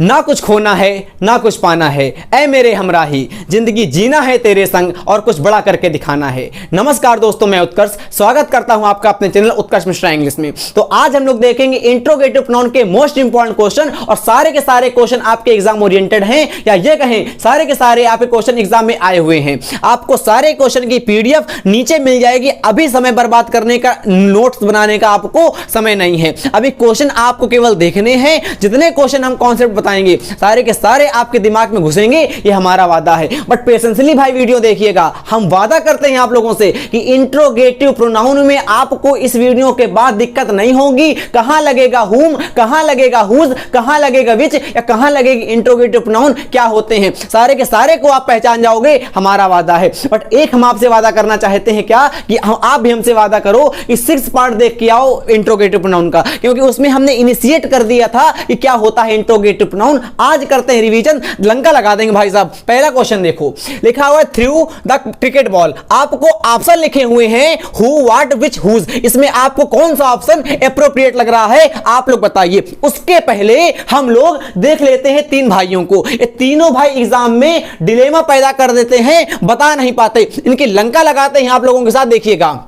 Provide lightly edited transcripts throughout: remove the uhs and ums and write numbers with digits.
ना कुछ खोना है ना कुछ पाना है, ऐ मेरे हमराही जिंदगी जीना है तेरे संग और कुछ बड़ा करके दिखाना है। नमस्कार दोस्तों, मैं उत्कर्ष स्वागत करता हूं आपका अपने चैनल उत्कर्ष मिश्रा इंग्लिश में। तो आज हम लोग देखेंगे इंट्रोगेटिव प्रोनाउन के मोस्ट इंपॉर्टेंट क्वेश्चन, और सारे के सारे क्वेश्चन आपके एग्जाम ओरिएंटेड हैं, या ये कहें सारे के सारे आपके क्वेश्चन एग्जाम में आए हुए हैं। आपको सारे क्वेश्चन की पीडीएफ नीचे मिल जाएगी। अभी समय बर्बाद करने का, नोट्स बनाने का आपको समय नहीं है। अभी क्वेश्चन आपको केवल देखने हैं। जितने क्वेश्चन हम कॉन्सेप्ट बताएंगे सारे के सारे आपके दिमाग में घुसेंगे, ये हमारा वादा है। बट पेशेंसली भाई वीडियो देखिएगा। हम वादा करते हैं आप लोगों से कि इंट्रोगेटिव प्रोनाउन में आपको इस वीडियो के बाद दिक्कत नहीं होगी। कहां लगेगा हुम, कहां लगेगा हुज, कहां लगेगा विच, या कहां लगेगी इंट्रोगेटिव प्रोनाउन, क्या होते हैं, सारे के सारे को आप पहचान जाओगे, हमारा वादा है। बट एक हम आपसे वादा करना चाहते हैं, क्या कि आप भी हमसे वादा करो कि 6 पार्ट देख के आओ इंट्रोगेटिव प्रोनाउन का, क्योंकि उसमें हमने इनिशिएट कर दिया था कि क्या होता है इंट्रोगेटिव प्रोनाउन। आज करते हैं रिवीजन, लंका लगा देंगे भाई साहब। पहला क्वेश्चन देखो, लिखा हुआ है थ्रू द क्रिकेट बॉल। आपको ऑप्शन लिखे हुए हैं हु, व्हाट, विच, हुज। इसमें आपको कौन सा ऑप्शन एप्रोप्रिएट लग रहा है, आप लोग बताइए। उसके पहले हम लोग देख लेते हैं 3 भाइयों को। ये तीनों भाई एग्जाम में डिलेमा पैदा कर देते हैं, बता नहीं पाते। इनकी लंका लगाते हैं आप लोगों के साथ, देखिएगा।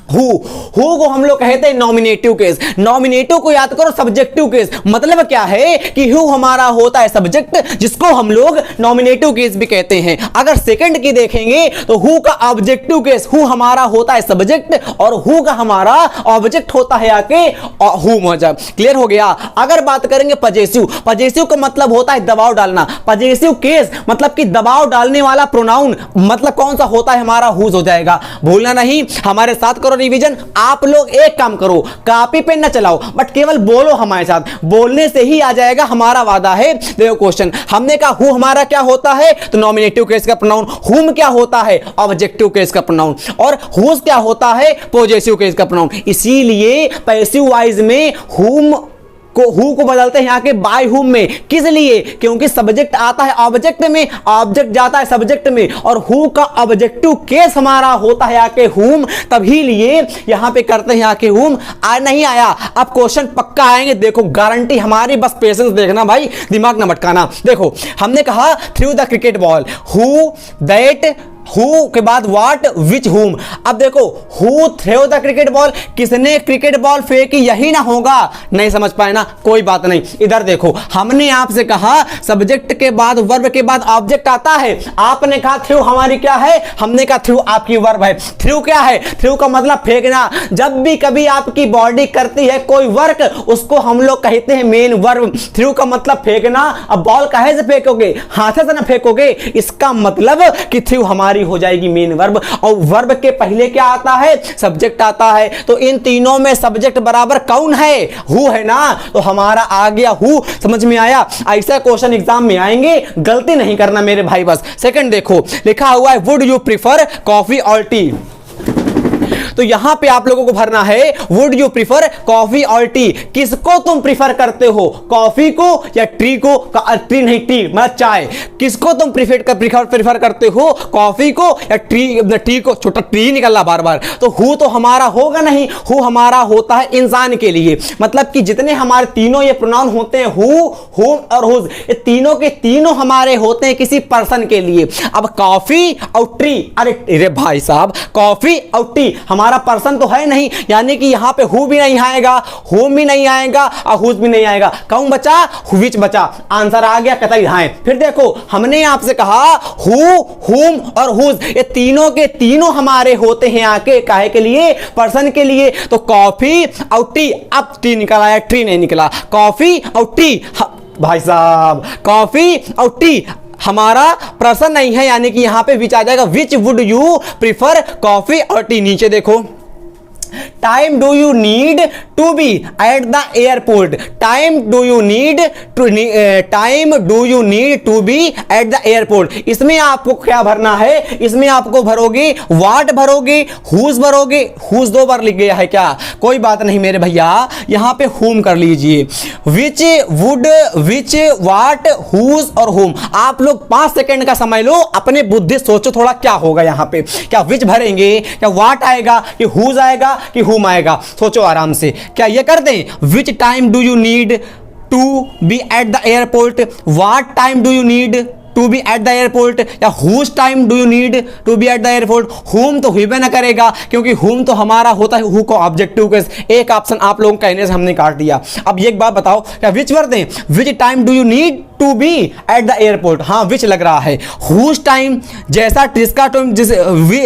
हु को हम लोग कहते हैं नॉमिनेटिव केस। नॉमिनेटिव को याद करो, सब्जेक्टिव केस। मतलब क्या है कि हु हमारा होता है सब्जेक्ट, जिसको हम लोग नॉमिनेटिव केस भी कहते हैं। अगर सेकंड की देखेंगे तो हु का ऑब्जेक्टिव केस, हु हमारा होता है सब्जेक्ट और हु का हमारा ऑब्जेक्ट होता है आके हु मजा। क्लियर हो गया। अगर बात करेंगे पजेसिव, पजेसिव का मतलब होता है दबाव डालना। पजेसिव केस मतलब कि दबाव डालने वाला प्रोनाउन, मतलब कौन सा होता है, हमारा हुज हो जाएगा। भूलना नहीं, हमारे साथ करो रिवीजन। आप लोग एक काम करो, कॉपी पेन ना चलाओ, बट केवल बोलो हमारे साथ। बोलने से ही आ जाएगा, हमारा वादा है। देखो क्वेश्चन हमने कहा हु हमारा क्या होता है, तो नॉमिनेटिव केस का प्रोनाउन। हुम क्या होता है, ऑब्जेक्टिव केस का प्रोनाउन। और हुज क्या होता है, पॉजेसिव केस का प्रोनाउन। इसीलिए पैसिव वाइज में हु को बदलते हैं यहाँ के बाय हुम में। किस लिए, क्योंकि सब्जेक्ट आता है ऑब्जेक्ट में, ऑब्जेक्ट जाता है सब्जेक्ट में, और हु का ऑब्जेक्टिव केस हमारा होता है आके हुम। तभी लिए यहां पे करते हैं आके हुम। आज नहीं आया, अब क्वेश्चन पक्का आएंगे, देखो गारंटी हमारी, बस पेशेंस देखना भाई, दिमाग ना भटकाना। देखो हमने कहा through the cricket ball, who, that, who के बाद व्हाट, विच, हुम। अब देखो who throw the cricket ball, किसने क्रिकेट बॉल फेंकी, यही ना होगा। नहीं समझ पाए ना, कोई बात नहीं। इधर देखो, हमने आपसे कहा सब्जेक्ट के बाद वर्ब के बाद ऑब्जेक्ट आता है। आपने कहा थ्रू हमारी क्या है, हमने कहा थ्रू आपकी वर्ब है। थ्रू क्या है, थ्रू का मतलब फेंकना। जब भी कभी आपकी बॉडी करती है कोई वर्क, उसको हम लोग कहते हैं मेन वर्ब। थ्रू का मतलब फेंकना। अब बॉल काहे से फेंकोगे, हाथ से ना फेंकोगे। इसका मतलब कि थ्रू हमारी हो जाएगी मेन वर्ब, और वर्ब के पहले क्या आता है, सब्जेक्ट आता है। तो इन तीनों में सब्जेक्ट बराबर कौन है, हु है ना, तो हमारा आ गया हु। समझ में आया। ऐसा क्वेश्चन एग्जाम में आएंगे, गलती नहीं करना मेरे भाई बस। सेकंड देखो, लिखा हुआ है वुड यू प्रीफर कॉफी और टी। तो यहां पे आप लोगों को भरना है वुड यू प्रीफर कॉफी और टी। किसको तुम प्रीफर करते हो, कॉफी को या ट्री को, ट्री नहीं टी मतलब चाय। किसको तुम प्रीफर करते हो, कॉफी को या टी को। छोटा ट्री निकला बार बार, तो हु तो हमारा होगा नहीं। हु हमारा होता है इंसान के लिए, मतलब कि जितने हमारे तीनों ये प्रोनाउन होते हैं, हु, हुम और हुज, ये तीनों के तीनों हमारे होते हैं किसी पर्सन के लिए। अब कॉफी और ट्री, अरे भाई साहब, कॉफी और टी हमारा पर्सन तो है नहीं, यानी कि यहां पे हु भी नहीं आएगा, हुम भी नहीं आएगा और हुज भी नहीं आएगा। कौन बचा, विच बचा। आंसर आ गया कतई हां। फिर देखो हमने आपसे कहा हु, हुम और हुज, ये तीनों के तीनों हमारे होते हैं आके काहे के लिए, पर्सन के लिए। तो कॉफी और टी, अब टी निकला है, ट्री नहीं निकला। कॉफी और टी, भाई साहब कॉफी और टी हमारा पर्सन नहीं है, यानी कि यहां पे विच आ जाएगा। Which would you prefer coffee और टी। नीचे देखो, time do you need to be at the airport. Time do you need to be at the airport. इसमें आपको क्या भरना है, इसमें आपको भरोगे व्हाट भरोगे, हुज भरोगे। हुज 2 बार लिख गया है क्या, कोई बात नहीं मेरे भैया, यहां पे हुम कर लीजिए। विच, वुड, विच, व्हाट, हुज और हुम। आप लोग 5 सेकंड का समय लो, अपने बुद्धि सोचो थोड़ा क्या होगा यहां पे। क्या विच भरेंगे, क्या व्हाट आएगा, कि हुज आएगा, कि हुम आएगा। सोचो आराम से। क्या ये कर दें, which time do you need to be at the airport, what time do you need to be at the airport, या whose time do you need to be at the airport. हुम तो हुई भी ना करेगा, क्योंकि हुम तो हमारा होता है हु को ऑब्जेक्टिव केस। एक ऑप्शन आप लोगों कहने से हमने काट दिया। अब ये एक बात बताओ, क्या विच वर्ड दें, which time do you need to be at the airport, हाँ विच लग रहा है। हुज टाइम, जैसा जिसका टाइम, जिस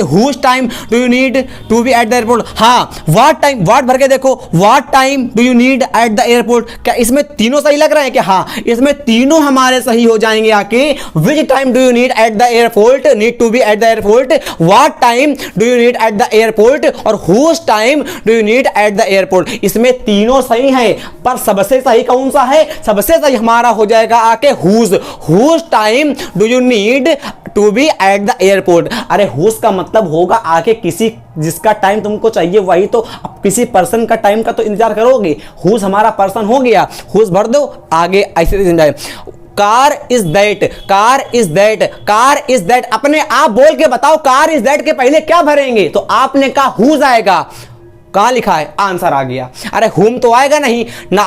whose time do you need to be at the airport, हाँ व्हाट टाइम, व्हाट भर के देखो, what time do you need at the airport. क्या इसमें तीनों सही लग रहे हैं? क्या हाँ, इसमें तीनों हमारे सही हो जाएंगे आके। Which time do you need at the airport, need to be at the airport, what time do you need at the airport, और whose time do you need at the airport. इसमें तीनों सही हैं, पर सबसे सही कौन सा है? सबसे सही हमारा हो जाएगा आके whose time do you need to be at the airport. अरे हुज का मतलब होगा आके किसी जिसका टाइम तुमको चाहिए वही तो। अब किसी पर्सन का टाइम का तो इंतजार करोगे। हुज हमारा पर्सन हो गया, हुज भर दो, आगे ऐसे जाए। Car is that, car is that, car is that. अपने आप बोल के बताओ कार इज दैट के पहले क्या भरेंगे? तो आपने कहा हुज आएगा, कहां लिखा है? आंसर आ गया। अरे हुम तो आएगा नहीं ना।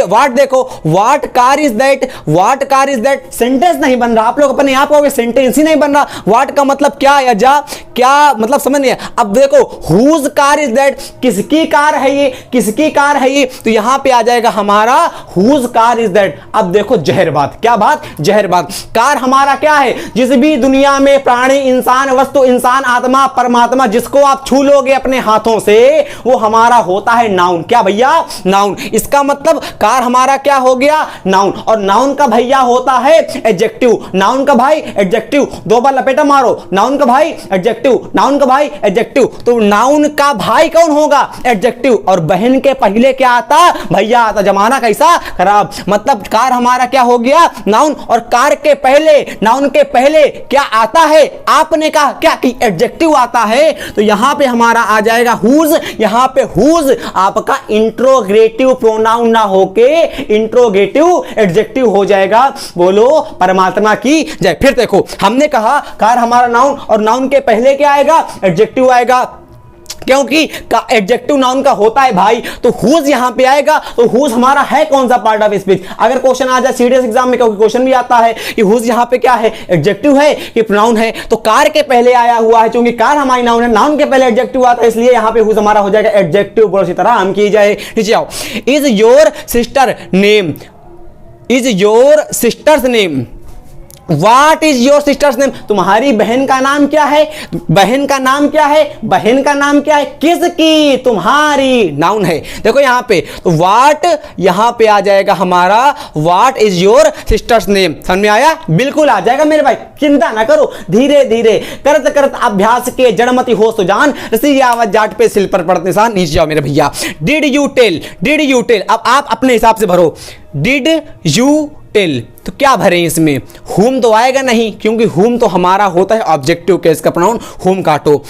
वाट देखो, what car is that, what car is that sentence नहीं बन रहा। आप लोग अपने आप कहोगे सेंटेंस ही नहीं बन रहा। वाट का मतलब क्या या जा, क्या मतलब समझ नहीं है। अब देखो हुज कार इज दैट, किसकी कार है ये, किसकी कार है ये, तो यहां पे आ जाएगा हमारा हुज कार इज दैट। अब देखो जहर बात, क्या बात? जहर बात। कार हमारा क्या है? जिस भी दुनिया में प्राणी, इंसान, वस्तु, इंसान, आत्मा, परमात्मा, जिसको आप छू लोगे अपने हाथों से, वो हमारा होता है नाउन। क्या भैया? नाउन। इसका मतलब कार हमारा क्या हो गया? नाउन। और नाउन का भैया होता है एडजेक्टिव। नाउन का भाई एडजेक्टिव। दो बार लपेटा मारो, नाउन का भाई एडजेक्टिव, नाउन का भाई एडजेक्टिव। तो नाउन का भाई कौन होगा? एडजेक्टिव। और बहन के पहले क्या आता? भैया आता। जमाना कैसा खराब। मतलब कार हमारा क्या हो गया? नाउन। और कार के पहले, नाउन के पहले क्या आता है? आपने कहा क्या कि एडजेक्टिव आता है। तो यहां पे हमारा आ जाएगा हुज। यहां पे हुज आपका इंट्रोगेटिव प्रोनाउन ना होके इंट्रोगेटिव एडजेक्टिव हो जाएगा। बोलो परमात्मा की जय। फिर देखो हमने कहा कार हमारा नाउन, और नाउन के पहले क्या आएगा? एडजेक्टिव आएगा, क्योंकि एडजेक्टिव नाउन का होता है भाई। तो हुज यहां पे आएगा। तो हुज हमारा है कौन सा पार्ट ऑफ स्पीच? अगर क्वेश्चन आ जाए सीरियस एग्जाम में, क्योंकि क्वेश्चन भी आता है कि हुज यहां पे क्या है? एडजेक्टिव है कि प्रोनाउन है? तो कार के पहले आया हुआ है, क्योंकि कार हमारी नाउन है, नाउन के पहले एडजेक्टिव आता है, इसलिए यहां पे हुज हमारा हो जाएगा एडजेक्टिव। बोलो इसी तरह हम की जाए। नीचे आओ। Is your sister name, is your sisters name, What is your sister's name? तुम्हारी बहन का नाम क्या है? बहन का नाम क्या है? बहन का नाम क्या है? किसकी? तुम्हारी। नाउन है। देखो यहां पे तो what यहां पे आ जाएगा हमारा what is your sister's name। समझ में आया? बिल्कुल आ जाएगा मेरे भाई, चिंता ना करो। धीरे धीरे करत करत अभ्यास के जड़मती हो सुजान, रसी आवाज जाट पे सिल पर पड़ते निशान। नीचे जाओ मेरे भैया। Did you tell, did you tell. अब आप अपने हिसाब से भरो। डिड यू टेल तो क्या भरें इसमें? हुम तो आएगा नहीं, क्योंकि हुम तो हमारा होता है ऑब्जेक्टिव केस का प्रोनाउन। हुम काटो।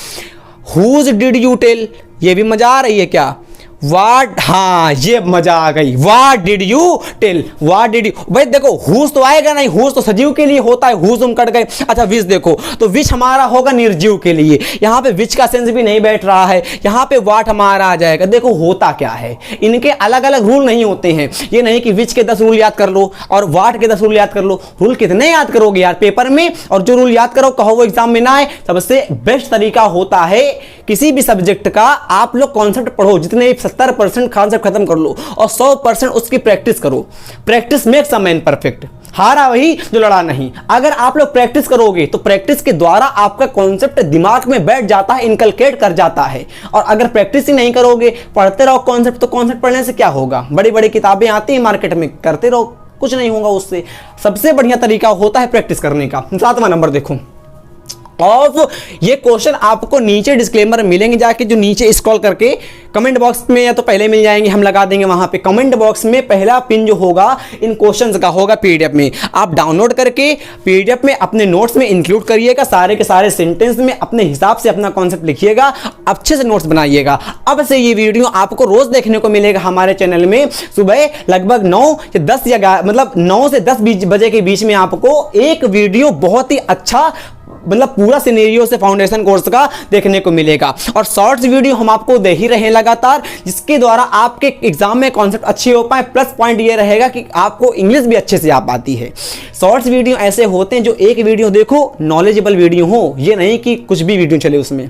हुज डिड यू टेल, ये भी मजा आ रही है क्या? वाट, हाँ ये मजा आ गई। What did you tell, what did you. भाई देखो हुज तो आएगा नहीं, हुज तो सजीव के लिए होता है, हुज हम कट गए। अच्छा विच देखो, तो विच हमारा होगा निर्जीव के लिए। यहां पे विच का सेंस भी नहीं बैठ रहा है, यहां पे वाट हमारा आ जाएगा। देखो होता क्या है, इनके अलग अलग रूल नहीं होते हैं। ये नहीं कि विच के 10 रूल याद कर लो और वाट के 10 रूल याद कर लो। रूल कितने याद करोगे यार पेपर में? और जो रूल याद करो कहो वो एग्जाम में ना आए। सबसे बेस्ट तरीका होता है किसी भी सब्जेक्ट का आप लोग कॉन्सेप्ट पढ़ो, जितने 70% कॉन्सेप्ट खत्म कर लो और 100% उसकी प्रैक्टिस करो। Practice makes a man perfect. हारा वही जो लड़ा नहीं। अगर आप लोग प्रैक्टिस करोगे तो प्रैक्टिस के द्वारा आपका कॉन्सेप्ट दिमाग में बैठ जाता है, इनकलकेट कर जाता है। और अगर प्रैक्टिस ही नहीं करोगे, पढ़ते रहो कॉन्सेप्ट, तो कॉन्सेप्ट पढ़ने से क्या होगा? बड़ी बड़ी किताबें आती हैं मार्केट में, करते रहो, कुछ नहीं होगा उससे। सबसे बढ़िया तरीका होता है प्रैक्टिस करने का। 7वां नंबर देखो। ऑफ ये क्वेश्चन आपको नीचे डिस्क्लेमर मिलेंगे, जाके जो नीचे स्क्रॉल करके कमेंट बॉक्स में या तो पहले मिल जाएंगे, हम लगा देंगे वहां पे। कमेंट बॉक्स में पहला पिन जो होगा इन क्वेश्चंस का होगा पीडीएफ में। आप डाउनलोड करके पीडीएफ में अपने नोट्स में इंक्लूड करिएगा। सारे के सारे सेंटेंस में अपने हिसाब से अपना कॉन्सेप्ट लिखिएगा, अच्छे से नोट्स बनाइएगा। अब से ये वीडियो आपको रोज देखने को मिलेगा हमारे चैनल में। सुबह लगभग 9 या 10 या मतलब 9 से 10 बजे के बीच में आपको एक वीडियो बहुत ही अच्छा मतलब पूरा सिनेरियो से फाउंडेशन कोर्स का देखने को मिलेगा। और शॉर्ट्स वीडियो हम आपको दे ही रहे लगातार, जिसके द्वारा आपके एग्जाम में कॉन्सेप्ट अच्छे हो पाए। प्लस पॉइंट ये रहेगा कि आपको इंग्लिश भी अच्छे से आ पाती है। शॉर्ट्स वीडियो ऐसे होते हैं जो एक वीडियो देखो नॉलेजेबल वीडियो हो, ये नहीं कि कुछ भी वीडियो चले उसमें।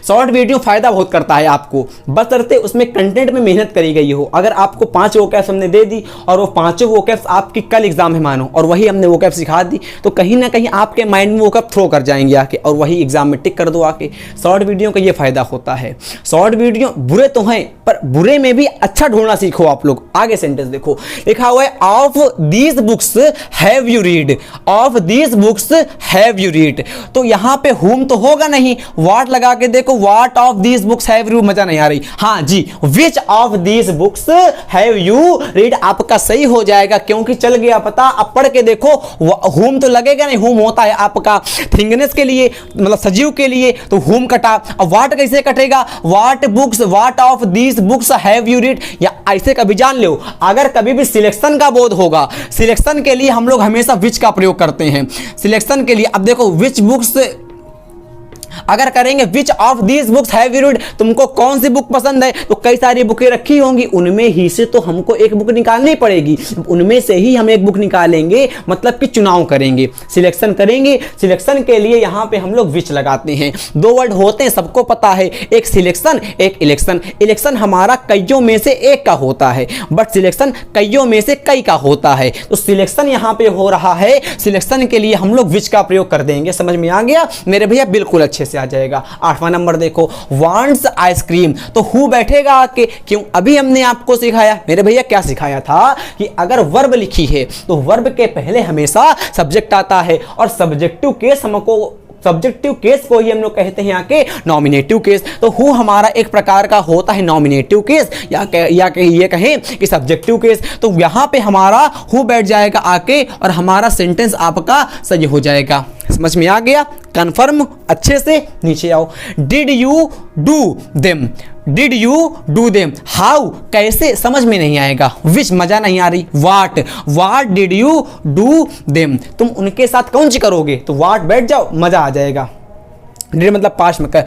शॉर्ट वीडियो फायदा बहुत करता है आपको, बशर्ते उसमें कंटेंट में मेहनत करी गई हो। अगर आपको 5 वोकैब्स हमने दे दी और वो 5 वोकैब्स आपकी कल एग्जाम है मानो, और वही हमने वोकैब सिखा दी, तो कहीं ना कहीं आपके माइंड में वोकैब थ्रो कर जाएंगे आके, और वही एग्जाम में टिक कर दो आके। शॉर्ट वीडियो का ये फायदा होता है। शॉर्ट वीडियो बुरे तो हैं, पर बुरे में भी अच्छा ढूंढना सीखो आप लोग। आगे सेंटेंस देखो, लिखा हुआ है of these books have you read, of these books have you read. तो यहां पे हुम तो होगा नहीं, वाट लगा के देखो, what of these books have you, मजा नहीं आ रही। हाँ जी, which of these books have you read आपका सही हो जाएगा, क्योंकि चल गया पता। अब पढ़ के देखो, हुम तो लगेगा नहीं, हुम होता है आपका थिंगनेस के लिए, मतलब सजीव के लिए, तो हुम कटा। अब वाट कैसे कटेगा, what books, what of these books have you read, या ऐसे कभी जान लो। अगर कभी भी सिलेक्शन का बोध होगा, सिलेक्शन के लिए हम लोग हमेशा विच का प्रयोग करते हैं सिलेक्शन के लिए। अब देखो विच बुक्स अगर करेंगे विच of these books have you read, तुमको कौन सी बुक पसंद है, तो कई सारी बुकें रखी होंगी, उनमें ही से तो हमको एक बुक निकालनी पड़ेगी। उनमें से ही हम एक बुक निकालेंगे, मतलब कि चुनाव करेंगे, सिलेक्शन करेंगे। सिलेक्शन के लिए यहां पे हम लोग विच लगाते हैं। 2 वर्ड होते हैं, सबको पता है, एक सिलेक्शन एक इलेक्शन। इलेक्शन हमारा कईयों में से एक का होता है, बट सिलेक्शन कईयों में से कई का होता है। तो सिलेक्शन यहां पे हो रहा है, सिलेक्शन के लिए हम लोग विच का प्रयोग कर देंगे। समझ में आ गया मेरे भैया? बिल्कुल अच्छे से आ जाएगा। 8वां नंबर देखो, वांट्स आइसक्रीम, तो हु बैठेगा आके, क्यों? अभी हमने आपको सिखाया मेरे भैया, क्या सिखाया था कि अगर वर्ब लिखी है तो वर्ब के पहले हमेशा सब्जेक्ट आता है, और सब्जेक्टिव केस हमको, सब्जेक्टिव केस को ही हम लोग कहते हैं आके नॉमिनेटिव केस। तो हु हमारा एक प्रकार का होता है नॉमिनेटिव केस, या ये कहें कि सब्जेक्टिव केस। तो यहां पे हमारा हु बैठ जाएगा आके, और हमारा सेंटेंस आपका सही हो जाएगा। समझ में आ गया? कंफर्म अच्छे से, नीचे आओ। Did you do them, did you do them, how कैसे समझ में नहीं आएगा, विच मजा नहीं आ रही, what, what did you do them, तुम उनके साथ कौन सी करोगे, तो वाट बैठ जाओ, मजा आ जाएगा। डिड मतलब पास्ट में कर।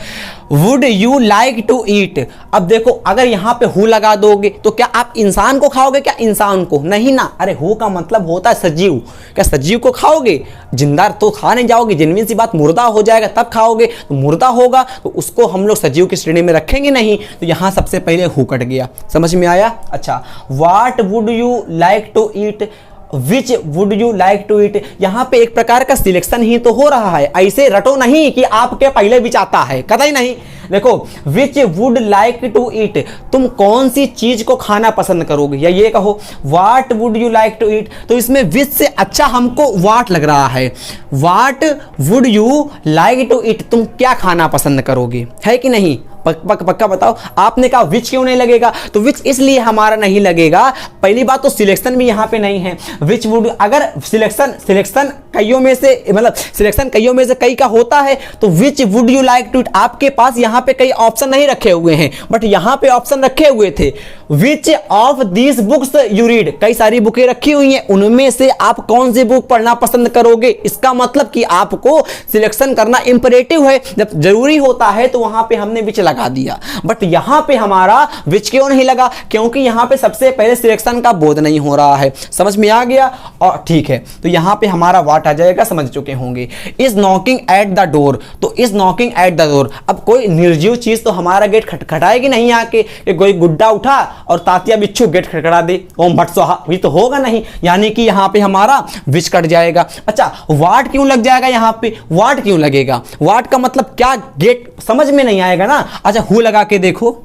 Would you like to eat, अब देखो अगर यहां पे हु लगा दोगे तो क्या आप इंसान को खाओगे, क्या इंसान को नहीं ना। अरे हु का मतलब होता है सजीव, क्या सजीव को खाओगे, जिंदा तो खा नहीं जाओगे, जिनमें सी बात मुर्दा हो जाएगा तब खाओगे, तो मुर्दा होगा तो उसको हम लोग सजीव की श्रेणी में रखेंगे नहीं। तो यहां सबसे पहले हु कट गया। समझ में आया? अच्छा, what would you like to eat, which would you like to eat, यहां पे एक प्रकार का सिलेक्शन ही तो हो रहा है। ऐसे रटो नहीं कि आपके पहले विच आता है, कतई नहीं। देखो which would like to eat, तुम कौन सी चीज को खाना पसंद करोगे, या ये कहो what would you like to eat, तो इसमें विच से अच्छा हमको व्हाट लग रहा है। What would you like to eat, तुम क्या खाना पसंद करोगे, है कि नहीं? पक्का बताओ। आपने कहा विच क्यों नहीं लगेगा, तो विच इसलिए हमारा नहीं लगेगा, पहली बात तो सिलेक्शन भी यहां पे नहीं है। विच वुड, अगर सिलेक्शन कईयों में से, मतलब सिलेक्शन कईयों में से कई का होता है, तो which would you like to, आपके पास यहां पे कई ऑप्शन नहीं रखे हुए हैं, बट यहां पे ऑप्शन रखे हुए थे। विच of these books you read, कई सारी बुकें रखी हुई हैं, उनमें से आप कौन सी बुक पढ़ना पसंद करोगे। इसका मतलब कि आपको सिलेक्शन करना इंपरेटिव है, जब जरूरी होता है तो वहां पे हमने विच लगा दिया। बट यहां पे हमारा विच क्यों नहीं लगा, क्योंकि यहां पे सबसे पहले सिलेक्शन का बोध नहीं हो रहा है। समझ में आ गया? और ठीक है, तो यहां पे हमारा वाट आ जाएगा, समझ चुके होंगे। Is knocking at the door, तो is knocking at the door, अब कोई निर्जीव चीज तो हमारा गेट खटखटाएगी नहीं आके, कि कोई गुड्डा उठा और तातिया बिच्छू गेट खटखटा दे, ओम भट स्वाहा, ये तो होगा नहीं, यानी कि यहां पे हमारा विच कट जाएगा। अच्छा, वाट क्यों लग जाएगा यहां पे, वाट क्यों लगेगा, वाट का मतलब क्या, गेट समझ में नहीं आएगा ना। अच्छा, हु लगा के देखो,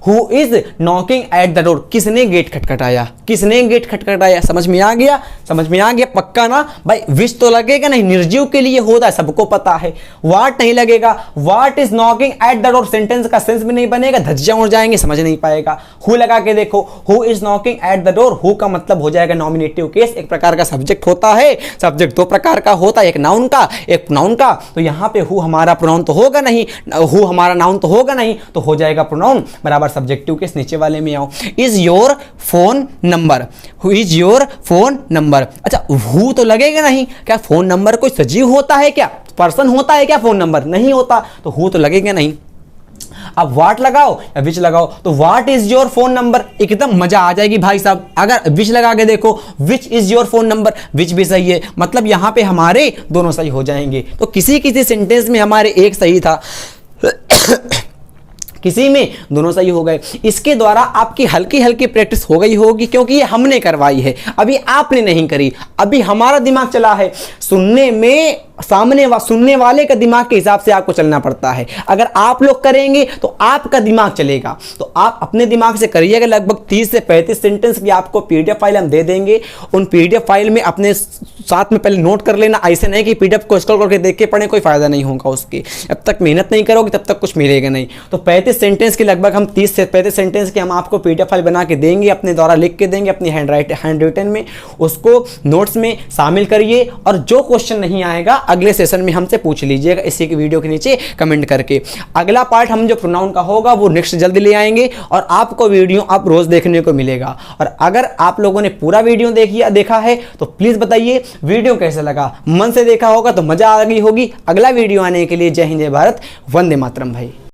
Who is knocking at the door, किसने गेट खटखटाया, किसने गेट खटखटाया। समझ में आ गया? समझ में आ गया पक्का ना भाई। विच तो लगेगा नहीं, निर्जीव के लिए होता है, सबको पता है। वाट नहीं लगेगा, what is knocking at the door, sentence का सेंस भी नहीं बनेगा, धज्जियां उड़ जाएंगे, समझ नहीं पाएगा। हु लगा के देखो, who is knocking at the door, who का मतलब हो जाएगा नॉमिनेटिव केस, एक प्रकार का सब्जेक्ट होता है। सब्जेक्ट 2 प्रकार का होता है, एक नाउन का एक प्रोनाउन का। तो यहां पे हु हमारा प्रोनाउन तो होगा नहीं, हु हमारा नाउन तो होगा नहीं, तो हो जाएगा प्रोनाउन बराबर सब्जेक्टिव के इस नीचे वाले में आओ। Is your phone number, is your phone number. अच्छा हु तो लगेगा नहीं, क्या फोन नंबर कोई सजीव होता है, क्या पर्सन होता है क्या फोन नंबर? नहीं होता, तो हु तो लगेगा नहीं। अब व्हाट लगाओ या विच लगाओ, तो what is your phone number, एकदम मजा आ जाएगी भाई साहब। अगर विच लगा के देखो, which is your phone number, which भी सही है, मतलब यहां पे हमारे दोनों सही हो जाएंगे। तो किसी किसी सेंटेंस में हमारे एक सही था किसी में दोनों सही हो गए। इसके द्वारा आपकी हल्की हल्की प्रैक्टिस हो गई होगी, क्योंकि ये हमने करवाई है, अभी आपने नहीं करी। अभी हमारा दिमाग चला है सुनने में, सुनने वाले का दिमाग के हिसाब से आपको चलना पड़ता है। अगर आप लोग करेंगे तो आपका दिमाग चलेगा। तो आप अपने दिमाग से करिएगा। लगभग 30 से 35 सेंटेंस की आपको पीडीएफ फाइल हम दे देंगे। उन पीडीएफ फाइल में अपने साथ में पहले नोट कर लेना, ऐसे नहीं कि पीडीएफ को स्क्रॉल करके देख के पढ़े, कोई फायदा नहीं होगा उसके। जब तक मेहनत नहीं करोगे तब तक कुछ मिलेगा नहीं। तो 35 सेंटेंस की लगभग हम 30 से 35 सेंटेंस की हम आपको पीडीएफ फाइल बना के देंगे, अपने द्वारा लिख के देंगे अपनी हैंड रिटन में। उसको नोट्स में शामिल करिए और जो क्वेश्चन नहीं आएगा अगले सेशन में हमसे पूछ लीजिएगा इसी की वीडियो के नीचे कमेंट करके। अगला पार्ट हम जो प्रोनाउन का होगा वो नेक्स्ट जल्दी ले आएंगे और आपको वीडियो आप रोज देखने को मिलेगा। और अगर आप लोगों ने पूरा वीडियो देखा है तो प्लीज बताइए वीडियो कैसा लगा। मन से देखा होगा तो मजा आ गई होगी। अगला वीडियो आने के लिए जय हिंद जय भारत, वंदे मातरम भाई।